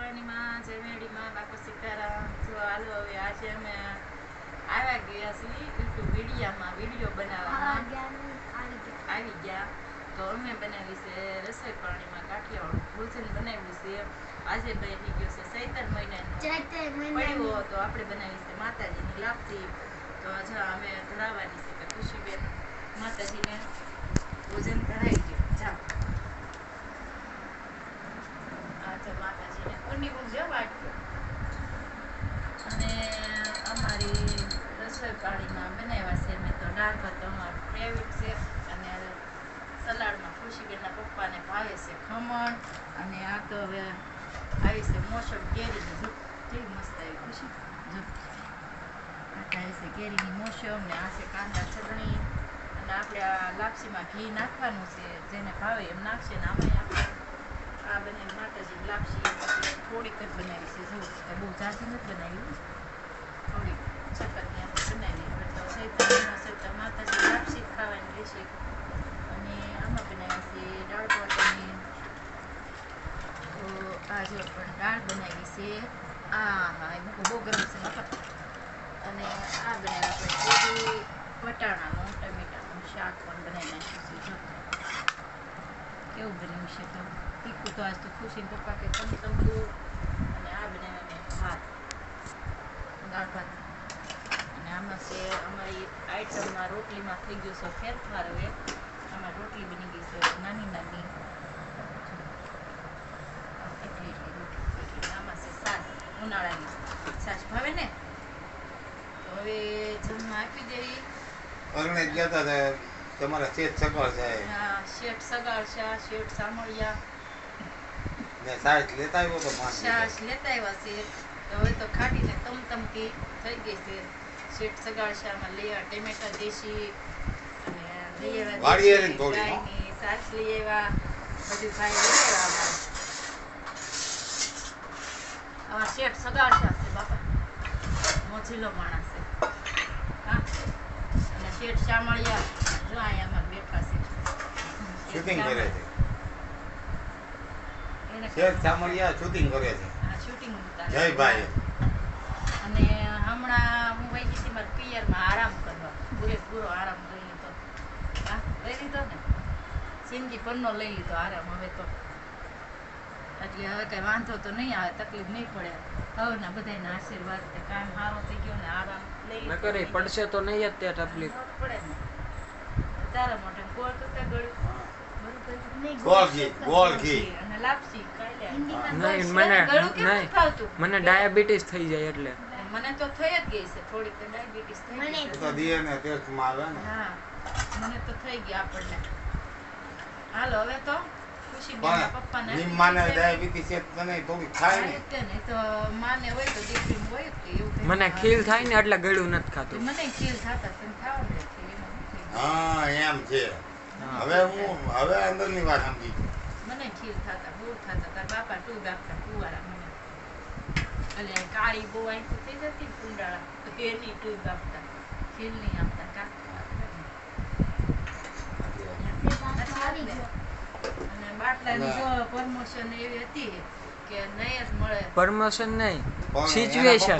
પૂર્ણિમા જય મેડીમાં બાપા સીતારામ. જો હાલો હવે આજે અમે આવ્યા ગયા છીએ યુટ્યુબ વિડીયો બનાવવામાં આવી ગયા. તો અમે બનાવી છે રસોઈ પાણીમાં કાઠિયાવાડું ભોજન બનાવ્યું છે. આજે ભાઈ થઈ ગયો છે ચૈતર મહિનાનો પડ્યો તો આપણે બનાવી છે માતાજીની લાપસી. તો જો અમે ધરાવવાની છે કે ખુશીબેન માતાજીને ભોજન ધરાવી ગયું. જાઓ માતાજીને કુંડી મૂકજો વાટકો. અને અમારી રસોઈ પાણીમાં બનાવ્યા છે મેં તો દાળ ભાત અમારું ફેવરેટ છે. અને સલાડમાં ખુશીબેનના પપ્પાને ભાવે છે ખમણ. અને આ તો હવે આવી છે મોસમ કેરીની. જો કેવી મસ્ત આવી ખુશી. જો આ છે કેરીની મોસમ ને આ છે કાંદા ચટણી. અને આપણે આ લાપસીમાં ઘી નાખવાનું છે, જેને ભાવે એમ નાખશે. ને આમાં આપણે આ બનાવી માતાજી લાપસી થોડીક જ બનાવી છે. જો બહુ જાજી નથી બનાવી, થોડીક છકરની આપણે બનાવી. હવે તો સૈતર માતાજી લાપસી ખાવાની રહેશે. અને આમાં બનાવી છે દાળ ભાતની. તો આ જો પણ દાળ બનાવી છે. હા એમાં બહુ ગરમ છે મફત. અને આ બનાવી આપણે કોબી વટાણાનું ટમેટાનું શાક પણ બનાવી નાખ્યું છે. જો કેવું બન્યું છે. તો તીખું તો આજ તો ખુશીને પપ્પા કે તમતું. અને આ બનાવીને ભાત, દાળ ભાત. અને આમાં છે અમારી આઈટમમાં રોટલીમાં થઈ ગયો છે ફેરફાર. હવે આમાં રોટલી બની ગઈ છે નાની નાની એટલી રોટલી. આમાં છે છાશ, ઉનાળાની છાશ ભાવે ને. તો હવે જમવા આપી દેવી. અરણે ગયા હતા તમારા શેઠ સગળ છે. હા શેઠ સગાળ છે, શેઠ સામળિયા મેં સાસ લેતા આવ્યો તો છાશ લેતા આવ્યા છે. તો હવે તો ખાટીને તમતમતી થઈ ગઈ છે. શેઠ સગાળ છે આમાં લેવા ટમેટા દેશી અને લઈ આવ્યા ગાયની છાશ લઈ આવ્યા. બધું ભાઈ લઈ આવ્યા. આમાં શેઠ સગાળ છે બાપા, મોજીલો માણસ છે. હા અને શેઠ શામળિયા જો અહીંયા બેઠા છે. શૂટિંગ કરે છે. શેઠ સામળિયા શૂટિંગ કરે છે. હા શૂટિંગ ઉતારે. જય ભાઈ. અને હમણાં હું વહી ગઈ હતી મારા પિયરમાં આરામ કરવા. પૂરેપૂરો આરામ લઈ લીધો. હા લઈ લીધો ને, જિંદગી પરનો લઈ લીધો આરામ. હવે તો એટલે હવે કઈ વાંધો તો નહીં આવે, તકલીફ નહીં પડે. હવે ને બધાના આશીર્વાદ કામ સારો થઈ ગયો ને આરામ લઈ નકર પડશે તો નહીં જ ત્યાં તકલીફ પડે ને. તારા માટે ગોળ કરતા ગળ્યું ગોળ ઘી અને લાપસી ખાઈ લે. નહીં મને ડાયાબિટીસ થઈ જાય એટલે. મને તો થઈ જ ગઈ છે થોડીક ડાયાબિટીસ થઈ ગઈ છે. તો દીને ટેસ્ટમાં આવે ને. હા મને તો થઈ ગઈ આપણને. હાલો હવે તો પણ નિમ્માને ડાયાબિટીસ છે તો નહીં થોડી ખાય ને. તો માને હોય તો દીકરી હોય કે એવું. મને ખીલ થાય ને એટલે ગળ્યું નથી ખાતું. મને ખીલ થતા તેમ ખાવા. હા એમ છે. હવે અંદરની વાત સમજી. મને ખીલ થતા બહુ થતા. તાર બાપા ટુ ગાપતા કુવારા મને. એટલે કાળી બહુ આંખી થઈ જતી કુંડાળા તો એની ટુ ગાપતા ખીલ નહીં આપતા કાકા. અને બાટલાની જો પ્રમોશન એવી હતી કે નહીં જ મળે. પ્રમોશન નહીં, સિચ્યુએશન.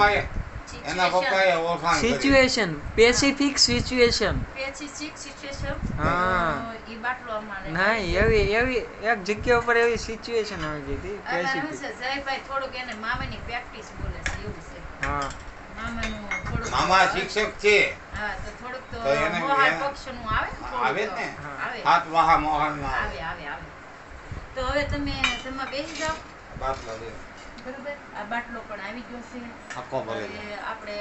એના પપ્પાએ ઓળખાણ કરી. Situation, specific situation. હા ઈ બાટલો અમારે નહીં, એવી એક જગ્યા ઉપર એવી સિચ્યુએશન આવી ગઈ હતી સ્પેસિફિક. જયભાઈ થોડુંક એને મામાની પ્રેક્ટિસ બોલે છે એવું છે. હા મામાનું થોડુંક મામા શિક્ષક છે. હા તો થોડુંક તો તો એને મોહાર પક્ષનું આવે ને થોડુંક આવે તો. ને આવે હાથ વાહા મોહન ના આવે આવે આવે. તો હવે તમે જમવા બેસી જાઓ. બાટલો દે બરોબર. આ બાટલો પણ આવી ગયો છે. આખો ભરે હવે આપણે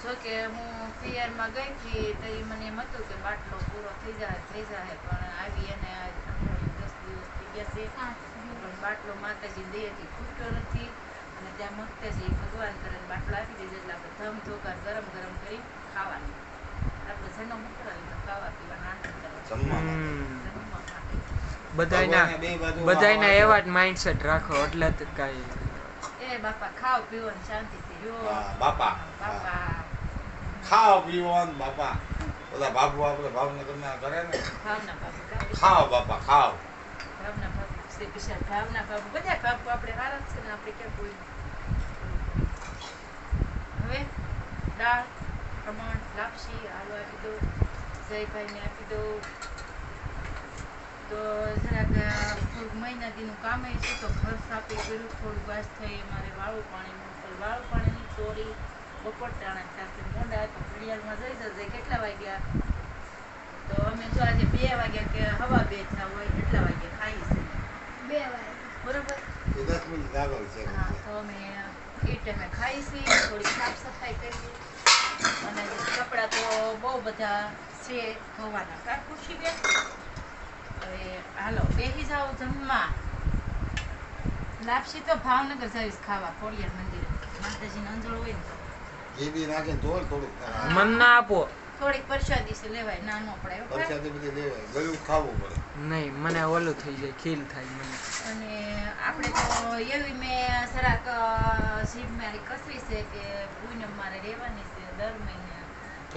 જો કે હું પિયરમાં ગઈ હતી તો એ મને એમ હતું કે બાટલો પૂરો થઈ જાય પણ આવી એને 10 દિવસ થઈ ગયા છે. પણ બાટલો માતાજી દયાથી ખૂટતો નથી. અને ત્યાં મગતાજી ભગવાન કરે બાટલો આપી દીધો એટલે આપણે ધમ ધોકાર ગરમ ગરમ કરી ખાવાની. આપણે જનો મોકલાવી તો ખાવા પીવાના આનંદ કરવા જમવા જમવા માટે. બધાયના એવા જ માઇન્ડસેટ રાખો એટલે જ કાંઈ. એ બાપા ખાઓ પીવો ને શાંતિથી રહ્યો. બાપા બાપા ખાઓ પીવો ને બાપા. બધા બાપુ આપણે ભાવનગર ના કરે ને. ભાવના બાપુ ખાઓ બાપા ખાઓ. ભાવના બાપુ છે. છે બિચારા ભાવના બાપુ બધા બાપુ આપણે હારા જ છે ને આપણે ક્યાં કોઈ હવે દાળ ખમણ લાપસી આલુ આપી દો જયભાઈને આપી દો તો જરાક થોડુંક મહિના દીનું કામ છે તો ઘર સાફે કર્યું થોડું વાસ થઈ મારે વાળું પાણીની ચોરી બપોર ટાણા સાથે મોડા તો ઘડિયાળમાં જઈ જશે કેટલા વાગ્યા તો અમે જો આજે 2 વાગ્યા કે હવા 2 થયા હોય એટલા વાગ્યા ખાઈ છે 2 વાગે બરોબર 10 મિનિટ આગળ છે હા તો અમે એ ટાઈમે ખાઈ છીએ થોડી સાફ સફાઈ કરીએ અને કપડાં તો બહુ બધા છે ધોવાના કા ખુશી બેન હવે હાલો બેસી જાઓ જમવા લાપસી તો ભાવનગર જઈશ ખાવા ખોડિયાર મંદિરે માતાજીને અંજળ હોય ને ઘી બી નાખીને ધોળ થોડુંક મન ના આપો થોડીક પ્રસાદી છે લેવાય ના નો પડે એવું પરસાદી બધી લેવાય ગળું ખાવું પડે નહીં મને ઓલું થઈ જાય ખીલ થાય મને અને આપણે તો એવી મેં જરાક જીભ મારી કસવી છે કે પૂનમ મારે રહેવાની છે દર મહિને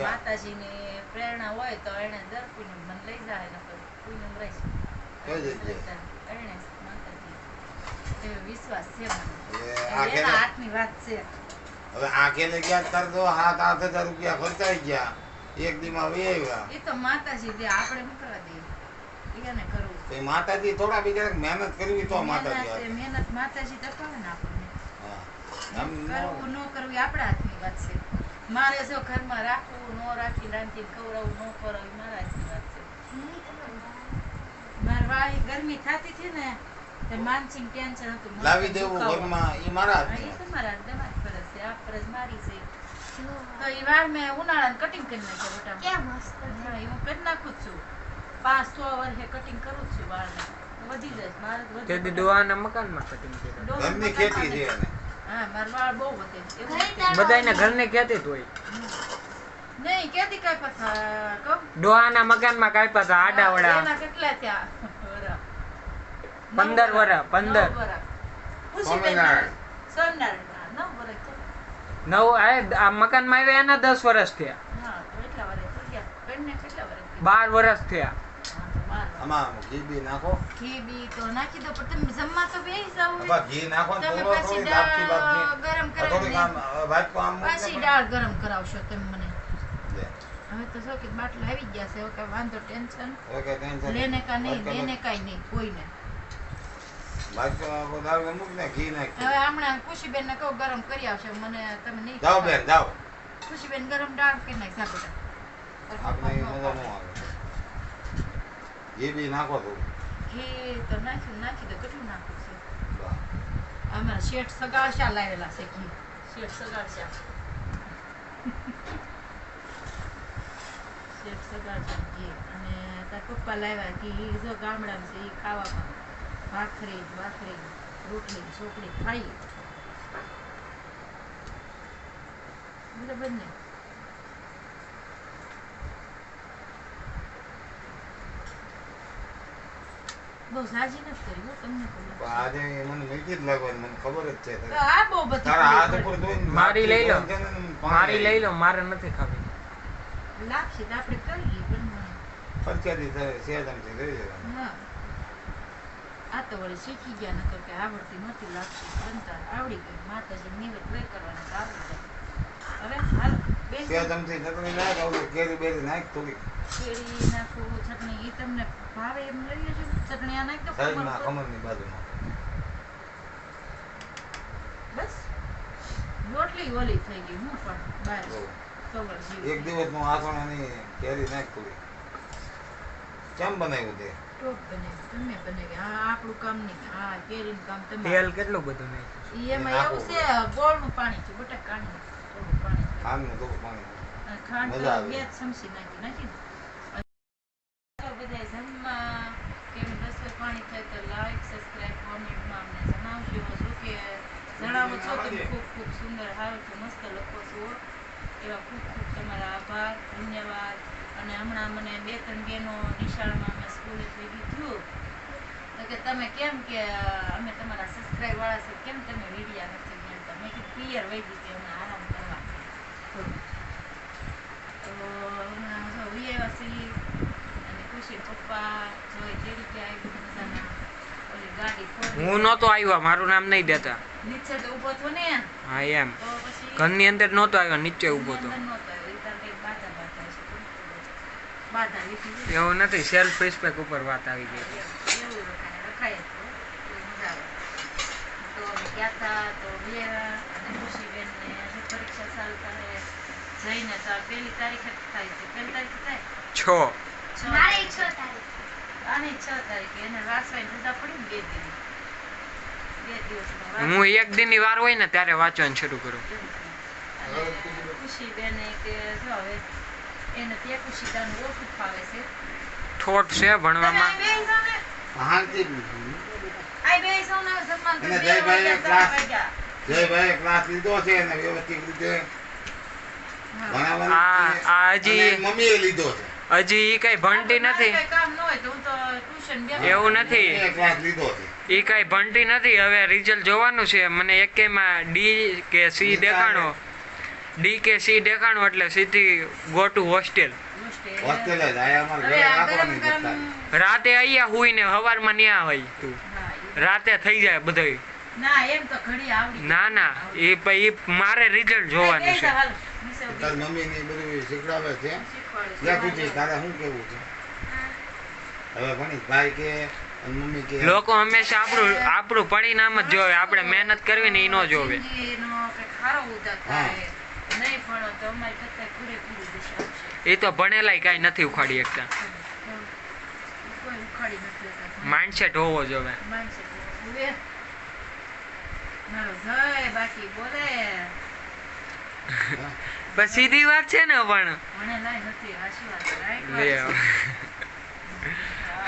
માતાજીની પ્રેરણા હોય તો એને દર પૂનમ મને લઈ જાય ને પૂનમ રહીશ એને માતાજી એવો વિશ્વાસ છે મને એના હાથની વાત છે હવે આંખે ને ગયા તાર તો 7-8 હજાર રૂપિયા ખર્ચાઈ ગયા એક દીમાં વેવ્યા એ તો માતાજી દે આપણે શું કરવા દઈએ એને કરવું તો માતાજી થોડા બીજા મહેનત કરવી તો માતાજી આવે. મહેનત માતાજી તપાવે ને આપણને હા કરવું ન કરવું એ આપણા હાથની વાત છે મારે જો ઘરમાં રાખવું ન રાખી રાંધીને ખવડાવવું ન ખવડાવવું મારા હાથની વાત છે મારે વાળી ગરમી થતી હતી ને તે માનસિક ટેન્શન હતું લાવી દેવું ઘરમાં ઈ મારા હા, હાથમાં. એ તમારા તમારી ફરજ છે આ ફરજ મારી છે તો એ વાર મેં ઉનાળાને કટિંગ કરી નાખ્યા બેટા કેમ મસ્ત હા એ હું કરી નાખું જ છું 5-6 વર્ષે કટિંગ કરું જ છું વાળને વધી જાય મારે તો તે વધે. દોવાના મકાનમાં કટિંગ કર્યા ડોહાના ઘરની ખેતી છે મકાનમાં એને. હા મારા વાળ બહુ વધે એવું ઘરે નથી. તાર- બધાયના ઘરને ખેતી જ હોય નહીં કેતી કઈ પથા કહું ડોહાના મકાનમાં કાપ્યા હતા આડાવડા એના કેટલા થયા વરસ? 15 વરસ 15 9 વરસ. ખુશીબેન સ્વામિનારાયણ. 9 વરસ છે. આ મકાનમાં આવ્યા એના 10 વર્ષ થયા હા તો એટલા વરસ થઈ ગયા બેનને કેટલા વરસ થયા? 12 વર્ષ થયા હા, તો 12 વરસ. આમાં ઘી બી નાખો ઘી બી તો નાખી દો પણ તમે જમવા તો બેસી જાઓ ને. આમાં ઘી નાખો ને તમે થોડો પાછી થોડી લાપસી દાળ બાપસી. ગરમ આ થોડીક આમ કરાવીને વાટકો આમ મૂકીને પાછી પણ- દાળ ગરમ કરાવશો તમે મને લે. હવે તો શું કે બાટલા આવી ગયા છે હવે કઈ વાંધો ટેન્શન હવે કઈ ટેન્શન લેને કા નહીં વાટકામાં દેને કાંઈ નહીં કોઈને વાટકામાં દાળ મૂકીને ઘી નાખી હવે હમણાં ખુશીબેન ને કહું ગરમ કરી આવશે મને તમે નહીં જાઓ બેન જાઓ ખુશીબેન ગરમ દાળ કરી નાખ જા બેટા આપણે એ મજા ન આવે ઘી બી નાખો થોડું ઘી તો નાખી દો કેટલું નાખું છે વાહ. અમારા શેઠ સગાડશા લાવેલા છે ઘી શેઠ સગાડશા શેઠ સગાડશા ઘી અને તાર પપ્પા લાવ્યા ઘી જો ગામડામાં છે એ ખાવામાં ભાખરી રોટલી ચોકડી ખાઈ બરાબર ને બહુ સાજી નથી કરી હો તમને ખબર પણ આજે મને મીઠી જ લાગવાની મને ખબર જ છે તો આ બહુ બધી તારા હાથ ખબર ઉપર ધોઈને મારી લઈ લો. છે ને પાણી મારી લઈ લો મારે નથી ખાવી લાગશે તો આપણે કરીએ બનવાનું. પરચાદી થાય સેજમથી લઈ લેવાનું હા આ તો વળી શીખી ગયા નકર કે આવડતી નથી લાગશે બનતા આવડી ગઈ માતાજી નિવેદ લઈ કરવાના તો આવડી જાય હવે હાલો બેસી સેજમથી ચટણી નાખ આવડે કેરી બેરી નાખ થોડી કેરી નાખું ચટણી એ તમને ભાવે એમ લઈ લેજો ચટણી આ નાખી દો સાઈડમાં ખમણ પર. ખમણની બાજુમાં બસ રોટલી ઓલી થઈ ગઈ હું પણ બાર બહુ. કવર એક જેવી દિવસનું આસણાની કેરી નાખ થોડી કેમ બનાવ્યું તે ટોપ બનાવી તમે બનાવી આ આપણું કામ નહીં આ કેરીનું કામ તેલ તમારે કેટલું બધું નાખ્યું ઈ એમાં એવું છે ગોળનું પાણી છે બટાકાનું થોડું પાણી છે. ખાંડનું થોડું પાણી અને ખાંડ તો મજા આવે. 2 ચમચી નાખી ને બધા જમવા કેમ રસોઈ પાણી થાય તો લાઈક સબસ્ક્રાઇબ કોમેન્ટમાં અમને જણાવજો જો કે જણાવો છો તમે ખૂબ ખૂબ સુંદર હાવ તો મસ્ત લખો છો એવા ખૂબ ખૂબ તમારા આભાર ધન્યવાદ અને હમણાં મને 2-3 બહેનો નિશાળમાં અમે સ્કૂલે ભેગી થયું તો કે તમે કેમ કે અમે તમારા સબસ્ક્રાઇબ વાળા છે કેમ તમે વિડીયા નથી મેળતા મેં કીધું પિયર વહી ગઈ હતી હમણાં આરામ કરવા થોડું તો હમણાં જો વી આવ્યા છીએ અને ખુશી પપ્પા જોઈ જે રીતે આવી મજાના પછી ગાડી ખોલી. હું નહોતો આવ્યો, મારું નામ નહીં દેતા. નીચે તો ઊભો થયો ને હા એમ, તો પછી ઘરની અંદર નહોતો આવ્યો, નીચે ઊભો હતો. અંદર નહોતો આવ્યો. ઈ તાર કંઈક બાધા છે. બાધા લીધી છે. એવું નથી, સેલ્ફ રિસ્પેક્ટ ઉપર વાત આવી ગઈ. એવું રખાય જ તો. એ મજા આવે. તો અમે ગયા તા તો બે અને ખુશીબેનને હજી પરીક્ષા ચાલુ થાય. જઈને તો આ 1 તારીખે જ થાય છે. 1 તારીખે થાય? 6 મારે 6 તારીખ. આની 6 તારીખે એને વાંચવાની રજા પડી ને 2 દિવસ. 2 દિવસમાં હું એક દિનની વાર હોય ને ત્યારે વાંચવાનું શરૂ કરું. અને ખુશીબેને કે જો હવે એને તે ખુશીદાનું ઓછું ફાવે છે. ઠોઠ છે તમે ભણવામાં. આ બેસી જાઓ ને. શાંતિ. આ બેસી જાઓ ને, સન્માન અને કરી જયભાઈએ દેવા ક્લાસ- વાગ્યા. જયભાઈએ ક્લાસ લીધો છે અને વ્યવસ્થિત રીતે હા. ભણાવવાનું આ- છે. આ હજી- અને મમ્મીએ લીધો છે. હજી ઈ કઈ ભણતી મારે નથી, કઈ કામ ન હોય તો હું તો ટ્યુશન બેઠી. એવું નથી. મમ્મીએ ક્લાસ લીધો છે. ઈ કઈ ભણતી નથી. હવે રિઝલ્ટ જોવાનું છે. મને એકેયમાં ડી કે સી દેખાણો, ડી કે સી દેખાણો એટલે સીધી ગો ટુ હોસ્ટેલ. હોસ્ટેલે જ આયા અમારે હવે ઘરે આ રાખવાની ગરમ જતા. ગરમ રાતે અહીંયા હુઈને હવારમાં ન્યા હોય તું. હા, ઈ- રાતે થઈ જાય બધું. ના એમ તો ઘડી આવડી ના ના, ઈ મારે રિઝલ્ટ જોવાનું બેસી છે. જાઓ, હાલો. નીચે તાર ઊભી મમ્મીને ઈ બધું શીખડાવે છે. શીખવાડે છે. લે પૂછી તારે શું કેવું છે? હવે ભણી ભાઈ કે અને મમ્મી કે લોકો હંમેશા આપણું પરિણામ જ જોવે, આપણે મહેનત કરવી ને ઈ ન જોવે. જિંદગીનો કંઈક ખારો ઉદાર હા. થાય. નહીં ભણો તો અમારી કરતાં પૂરેપૂરી દિશા આવશે. એ તો ભણેલાય કાંઈ નથી ઉખાડી શકતા. કોઈ ઉખાડી નથી શકતા. માઇન્ડસેટ હોવો જોવે. માનશે તો ઉભે. મારો જય બાકી બોલે. બસ સીધી વાત છે ને પણ. ભણેલાય નથી, હાચી વાત છે. રાઈટ લે. વાત છે.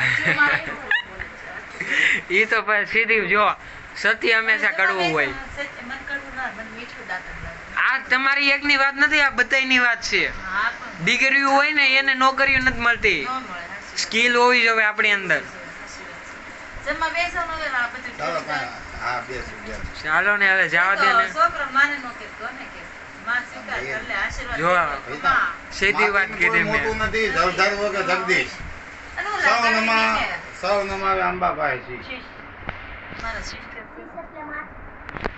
હાચું માં એવું બોલે છે. ઈ તો પછી સીધી જો, સત્ય હંમેશા કડવું હોય. સત્ય મન કડવું ના, મન મીઠું દાંતણ લાગે. આ તમારી એકની વાત નથી, આ બધાયની વાત છે. હા પણ દીકરીઓ હોય ને એને નોકરીઓ નથી મળતી. ન મળે, હાચી વાત. સ્કિલ હોવી જોઈએ આપણી અંદર. હાચી વાત છે. જમવા બેસો ને હવે આ બધું ચાલો ઠીક થાય. હા બેસું બેસું. ચાલો ને હવે જવા દે ને. છોકરો માને નો કહેતો ને કે માં સ્વીકાર કર લે, આશીર્વાદ જો. દે. માં. સીધી વાત માતાનું કીધી કોઈ મેં. મોટું નથી ધરધર વગર જગદીશ. અને હું સૌ લગાવી નમા નીકળે. સૌ નમાવે અંબાભાઈ શ્રી. શીશ. મારા sister છે.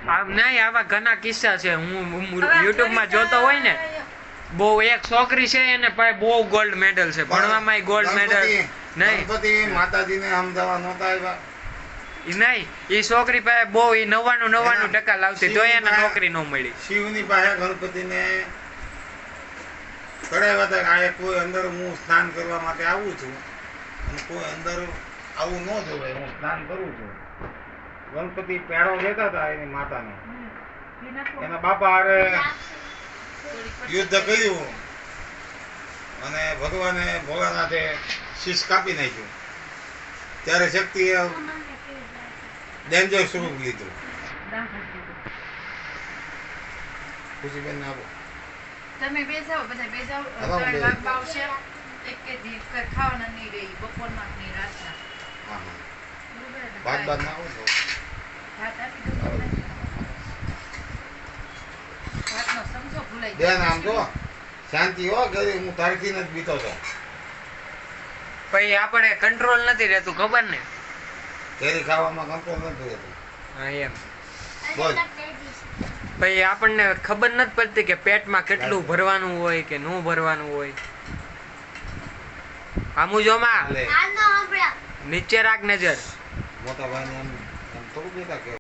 આમ નહીં, આવા ઘણા કિસ્સા છે. હું હવે આ YouTube માં થોડી જોતો હોય ને, બહુ એક છોકરી છે એને પાસે બહુ ગોલ્ડ મેડલ છે, ભણવામાં ગોલ્ડ મેડલ. નહીં ગણપતિ માતાજીને સમજાવવા નહોતા આવ્યા. ઈ નહીં, ઈ છોકરી પાસે બહુ, ઈ 99% લાવતી તોય એને નોકરી ન મળી. શિવની પાસે ગણપતિને કઢાવ્યા હતા કે આ કોઈ અંદર હું સ્નાન કરવા માટે આવું છું અને કોઈ અંદર આવું ન જોવે, હું સ્નાન કરું છું. ગણપતિ પેડો લેતા હતા એની માતાનો. એના બાપા હારે યુદ્ધ કર્યું અને ભગવાને ભોળાનાથે શીશ કાપી નાખ્યું. ત્યારે શક્તિએ ડેન્જર સ્વરૂપ લીધું. ખુશીબેન આપો. તમે બેસાવો, બધા બેસાવો. હલો, 3 બે. વાગવા આવશે. એક કે દી કઈ ખાવાના નહીં રહી, બપોરના કે નહીં, રાતના. હા હા બરોબર ને? બાદ બાદ ના આવો તો ભાત આપી દો તમને. ભાતનો સમજો ભૂલાઈ બેન આમ તો શાંતિ હો ઘરે હું તારથી જ બીતો છો. પછી આપણે કંટ્રોલ નથી રહેતું, ખબર ને. કેરી ખાવામાં કંટ્રોલ નથી રહેતું. હા એમ. બોલ. પછી આપણને ખબર નથી પડતી કે પેટમાં કેટલું ભરવાનું હોય કે ન ભરવાનું હોય. આમુ જોમાં હાલે નીચે રાખ નજર. મોટા ભાઈને એમ થોડું કહેતા કે